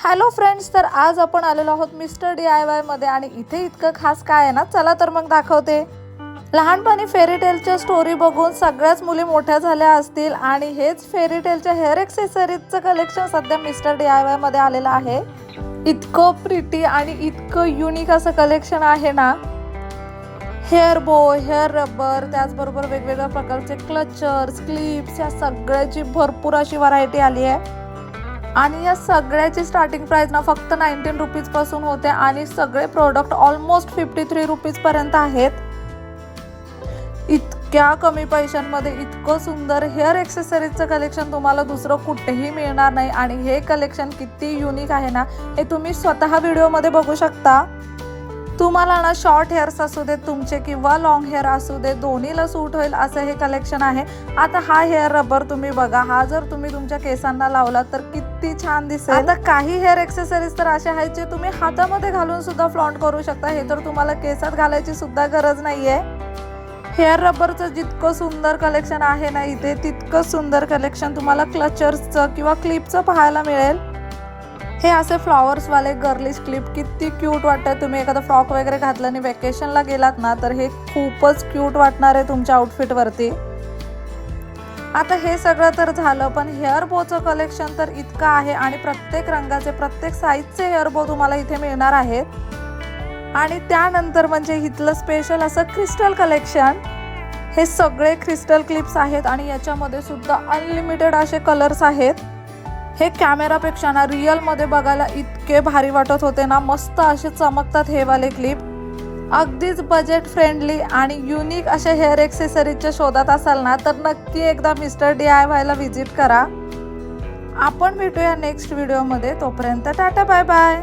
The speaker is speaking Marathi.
हॅलो फ्रेंड्स, तर आज आपण आलेलो आहोत मिस्टर DIY मध्ये आणि इथे इतकं खास काय आहे ना, चला तर मग दाखवते। लहानपणी फेरी टेलच्या स्टोरी बघून सगळ्याच मुली मोठ्या झाल्या असतील आणि हेच फेरी टेलच्या हेअर एक्सेसरीजचं कलेक्शन सध्या मिस्टर DIY मध्ये आलेलं आहे। इतकं प्रिटी आणि इतकं युनिक असं कलेक्शन आहे ना। हेअर बो, हेअर रबर, त्याचबरोबर वेगवेगळ्या प्रकारचे क्लचर्स, क्लिप्स, या सगळ्याची भरपूर अशी व्हरायटी आली आहे। आणि या सगळ्याची स्टार्टिंग प्राइस ना फक्त 19 रुपीज पासून होते आणि सगळे प्रोडक्ट ऑलमोस्ट 53 रुपीज पर्यंत आहेत। इतक्या कमी पैशांमध्ये इतकं सुंदर हेअर एक्सेसरीजचं कलेक्शन तुम्हाला दुसरं कुठेही मिळणार नाही। आणि हे कलेक्शन किती युनिक आहे ना, हे तुम्ही स्वतः व्हिडिओमध्ये बघू शकता। तुम्हाला ना शॉर्ट हेअर्स असू दे तुमचे किंवा लॉंग हेअर असू दे, दोन्हीला सूट होईल असं हे कलेक्शन आहे। आता हा हेअर रबर तुम्ही बघा, हा जर तुम्ही तुमच्या केसांना लावला तर किती छान दिसेल। आता काही हेअर एक्सेसरीज तर असे आहेत जे तुम्ही हातामध्ये घालून सुद्धा फ्लॉन्ट करू शकता, हे तर तुम्हाला केसात घालायची सुद्धा गरज नाहीये। हेअर रबरचं जितकं सुंदर कलेक्शन आहे ना इथे, तितकं सुंदर कलेक्शन तुम्हाला क्लचर्सचं किंवा क्लिपचं पाहायला मिळेल। हे असे फ्लॉवर्स वाले गर्लिश क्लिप किती क्यूट वाटतात। तुम्ही एखादा फ्रॉक वगैरे घातला आणि वेकेशनला गेलात ना तर हे खूपच क्यूट वाटणार आहे तुमच्या आउटफिट वरती। आता हे सगळं तर झालं, पण हेअर बोचं कलेक्शन तर इतकं आहे आणि प्रत्येक रंगाचे, प्रत्येक साईजचे हेअर बो तुम्हाला इथे मिळणार आहेत। आणि त्यानंतर म्हणजे इथलं स्पेशल असं क्रिस्टल कलेक्शन। हे सगळे क्रिस्टल क्लिप्स आहेत आणि याच्यामध्ये सुद्धा अनलिमिटेड असे कलर्स आहेत। हे कॅमेरापेक्षा ना रिअल मध्ये बघायला इतके भारी वाटत होते ना, मस्त असे चमकतात हे वाले क्लिप। अगदीच बजेट फ्रेंडली आणि युनिक असे हेअर एक्सेसरीजच्या शोधात असाल ना तर नक्की एकदा मिस्टर DIY ला व्हिजिट करा। आपण भेटूया नेक्स्ट व्हिडिओमध्ये, तोपर्यंत टाटा बाय बाय।